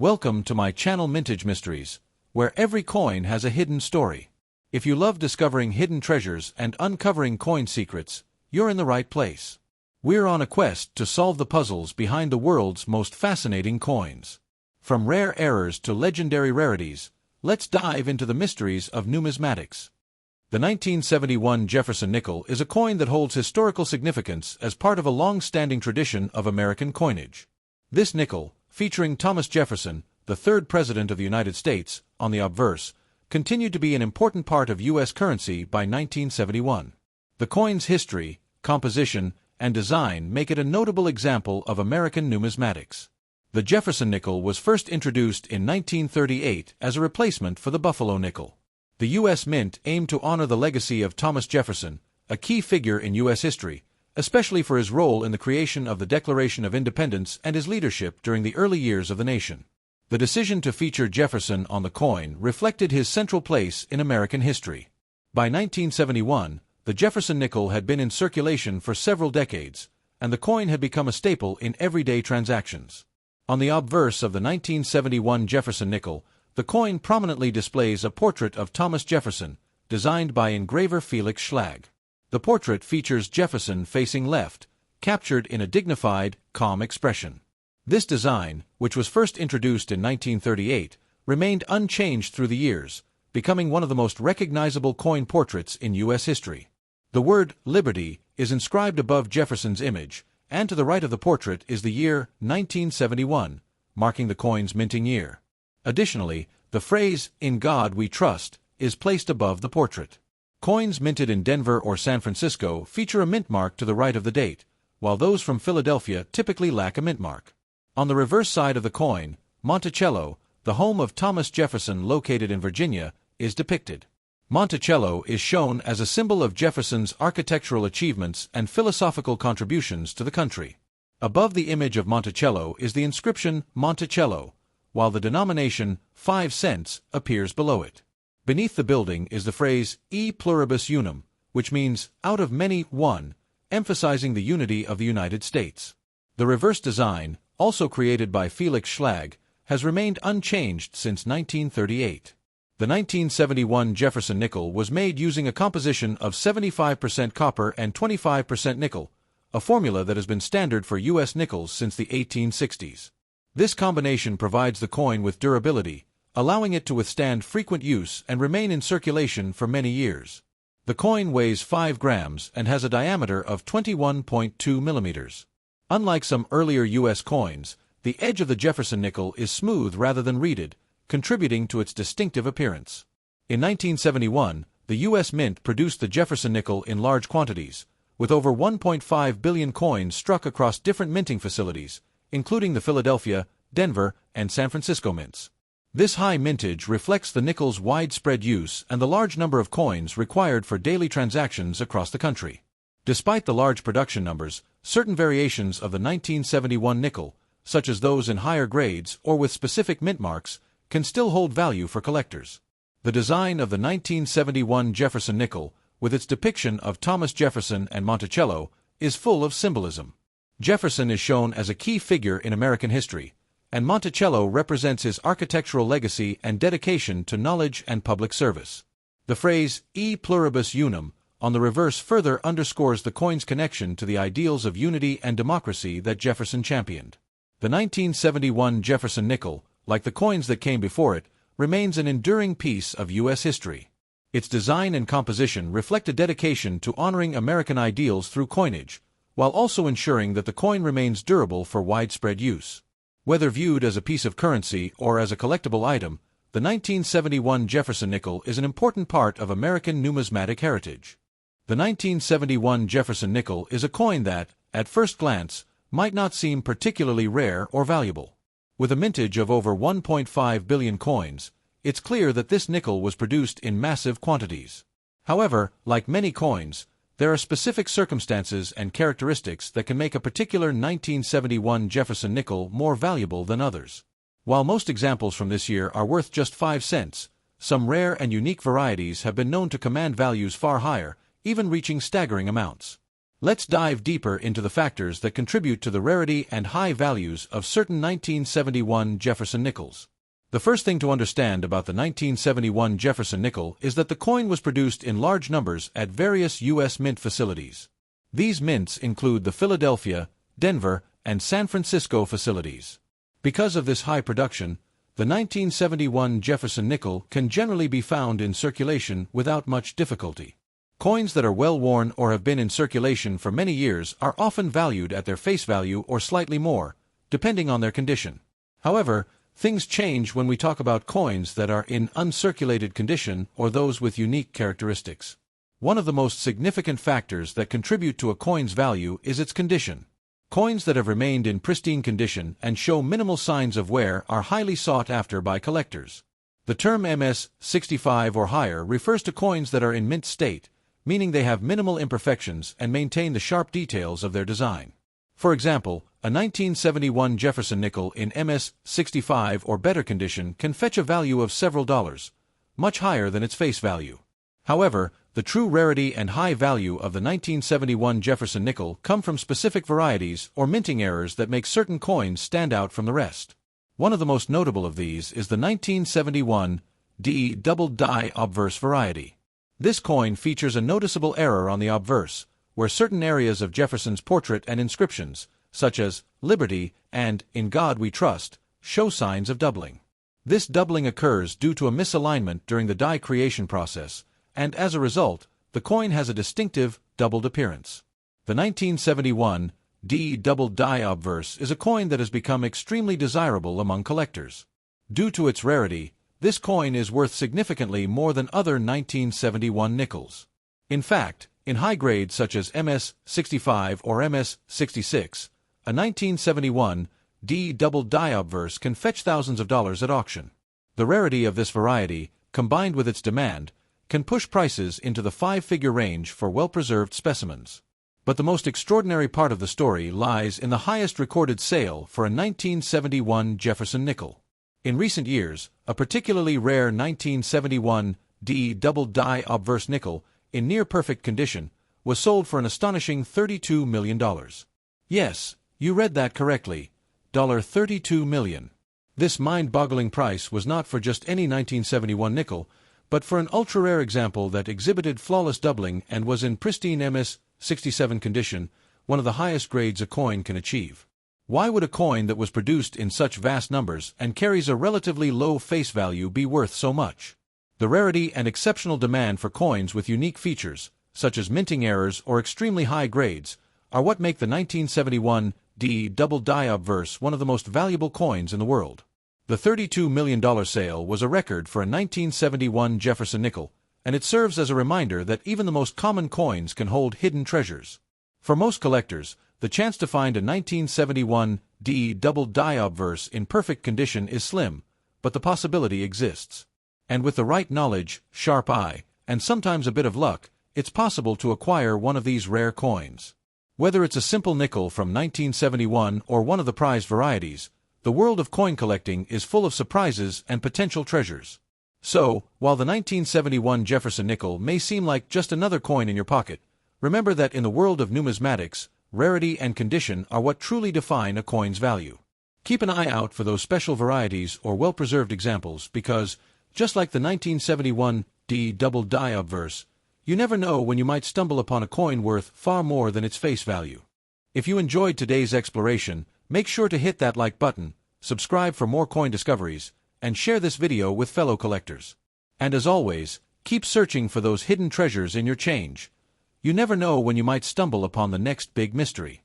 Welcome to my channel Mintage Mysteries, where every coin has a hidden story. If you love discovering hidden treasures and uncovering coin secrets, you're in the right place. We're on a quest to solve the puzzles behind the world's most fascinating coins. From rare errors to legendary rarities, let's dive into the mysteries of numismatics. The 1971 Jefferson nickel is a coin that holds historical significance as part of a long-standing tradition of American coinage. This nickel, featuring Thomas Jefferson, the third President of the United States, on the obverse, continued to be an important part of U.S. currency by 1971. The coin's history, composition, and design make it a notable example of American numismatics. The Jefferson nickel was first introduced in 1938 as a replacement for the Buffalo nickel. The U.S. Mint aimed to honor the legacy of Thomas Jefferson, a key figure in U.S. history, especially for his role in the creation of the Declaration of Independence and his leadership during the early years of the nation. The decision to feature Jefferson on the coin reflected his central place in American history. By 1971, the Jefferson nickel had been in circulation for several decades, and the coin had become a staple in everyday transactions. On the obverse of the 1971 Jefferson nickel, the coin prominently displays a portrait of Thomas Jefferson, designed by engraver Felix Schlag. The portrait features Jefferson facing left, captured in a dignified, calm expression. This design, which was first introduced in 1938, remained unchanged through the years, becoming one of the most recognizable coin portraits in U.S. history. The word Liberty is inscribed above Jefferson's image, and to the right of the portrait is the year 1971, marking the coin's minting year. Additionally, the phrase, "In God We Trust," is placed above the portrait. Coins minted in Denver or San Francisco feature a mint mark to the right of the date, while those from Philadelphia typically lack a mint mark. On the reverse side of the coin, Monticello, the home of Thomas Jefferson located in Virginia, is depicted. Monticello is shown as a symbol of Jefferson's architectural achievements and philosophical contributions to the country. Above the image of Monticello is the inscription Monticello, while the denomination 5 cents appears below it. Beneath the building is the phrase E pluribus unum, which means out of many, one, emphasizing the unity of the United States. The reverse design, also created by Felix Schlag, has remained unchanged since 1938. The 1971 Jefferson nickel was made using a composition of 75% copper and 25% nickel, a formula that has been standard for U.S. nickels since the 1860s. This combination provides the coin with durability, allowing it to withstand frequent use and remain in circulation for many years. The coin weighs 5 grams and has a diameter of 21.2 millimeters. Unlike some earlier U.S. coins, the edge of the Jefferson nickel is smooth rather than reeded, contributing to its distinctive appearance. In 1971, the U.S. Mint produced the Jefferson nickel in large quantities, with over 1.5 billion coins struck across different minting facilities, including the Philadelphia, Denver, and San Francisco mints. This high mintage reflects the nickel's widespread use and the large number of coins required for daily transactions across the country. Despite the large production numbers, certain variations of the 1971 nickel, such as those in higher grades or with specific mint marks, can still hold value for collectors. The design of the 1971 Jefferson nickel, with its depiction of Thomas Jefferson and Monticello, is full of symbolism. Jefferson is shown as a key figure in American history, and Monticello represents his architectural legacy and dedication to knowledge and public service. The phrase E pluribus unum on the reverse further underscores the coin's connection to the ideals of unity and democracy that Jefferson championed. The 1971 Jefferson nickel, like the coins that came before it, remains an enduring piece of U.S. history. Its design and composition reflect a dedication to honoring American ideals through coinage, while also ensuring that the coin remains durable for widespread use. Whether viewed as a piece of currency or as a collectible item, the 1971 Jefferson nickel is an important part of American numismatic heritage. The 1971 Jefferson nickel is a coin that, at first glance, might not seem particularly rare or valuable. With a mintage of over 1.5 billion coins, it's clear that this nickel was produced in massive quantities. However, like many coins, there are specific circumstances and characteristics that can make a particular 1971 Jefferson nickel more valuable than others. While most examples from this year are worth just 5 cents, some rare and unique varieties have been known to command values far higher, even reaching staggering amounts. Let's dive deeper into the factors that contribute to the rarity and high values of certain 1971 Jefferson nickels. The first thing to understand about the 1971 Jefferson nickel is that the coin was produced in large numbers at various U.S. mint facilities. These mints include the Philadelphia, Denver, and San Francisco facilities. Because of this high production, the 1971 Jefferson nickel can generally be found in circulation without much difficulty. Coins that are well worn or have been in circulation for many years are often valued at their face value or slightly more, depending on their condition. However, things change when we talk about coins that are in uncirculated condition or those with unique characteristics. One of the most significant factors that contribute to a coin's value is its condition. Coins that have remained in pristine condition and show minimal signs of wear are highly sought after by collectors. The term MS-65 or higher refers to coins that are in mint state, meaning they have minimal imperfections and maintain the sharp details of their design. For example, a 1971 Jefferson nickel in MS-65 or better condition can fetch a value of several dollars, much higher than its face value. However, the true rarity and high value of the 1971 Jefferson nickel come from specific varieties or minting errors that make certain coins stand out from the rest. One of the most notable of these is the 1971 DE double die obverse variety. This coin features a noticeable error on the obverse, where certain areas of Jefferson's portrait and inscriptions, such as Liberty and In God We Trust, show signs of doubling. This doubling occurs due to a misalignment during the die creation process, and as a result, the coin has a distinctive, doubled appearance. The 1971 DE double die obverse is a coin that has become extremely desirable among collectors. Due to its rarity, this coin is worth significantly more than other 1971 nickels. In fact, in high grades such as MS-65 or MS-66, a 1971 DE double die obverse can fetch thousands of dollars at auction. The rarity of this variety, combined with its demand, can push prices into the five-figure range for well-preserved specimens. But the most extraordinary part of the story lies in the highest recorded sale for a 1971 Jefferson nickel. In recent years, a particularly rare 1971 DE double die obverse nickel in near-perfect condition was sold for an astonishing $32 million. Yes, you read that correctly, $32 million. This mind-boggling price was not for just any 1971 nickel, but for an ultra-rare example that exhibited flawless doubling and was in pristine MS-67 condition, one of the highest grades a coin can achieve. Why would a coin that was produced in such vast numbers and carries a relatively low face value be worth so much? The rarity and exceptional demand for coins with unique features, such as minting errors or extremely high grades, are what make the 1971 DE double die obverse one of the most valuable coins in the world. The $32 million sale was a record for a 1971 Jefferson nickel, and it serves as a reminder that even the most common coins can hold hidden treasures. For most collectors, the chance to find a 1971 DE double die obverse in perfect condition is slim, but the possibility exists. And with the right knowledge, sharp eye, and sometimes a bit of luck, it's possible to acquire one of these rare coins. Whether it's a simple nickel from 1971 or one of the prized varieties, the world of coin collecting is full of surprises and potential treasures. So, while the 1971 Jefferson nickel may seem like just another coin in your pocket, remember that in the world of numismatics, rarity and condition are what truly define a coin's value. Keep an eye out for those special varieties or well-preserved examples because, just like the 1971 DE double die obverse, you never know when you might stumble upon a coin worth far more than its face value. If you enjoyed today's exploration, make sure to hit that like button, subscribe for more coin discoveries, and share this video with fellow collectors. And as always, keep searching for those hidden treasures in your change. You never know when you might stumble upon the next big mystery.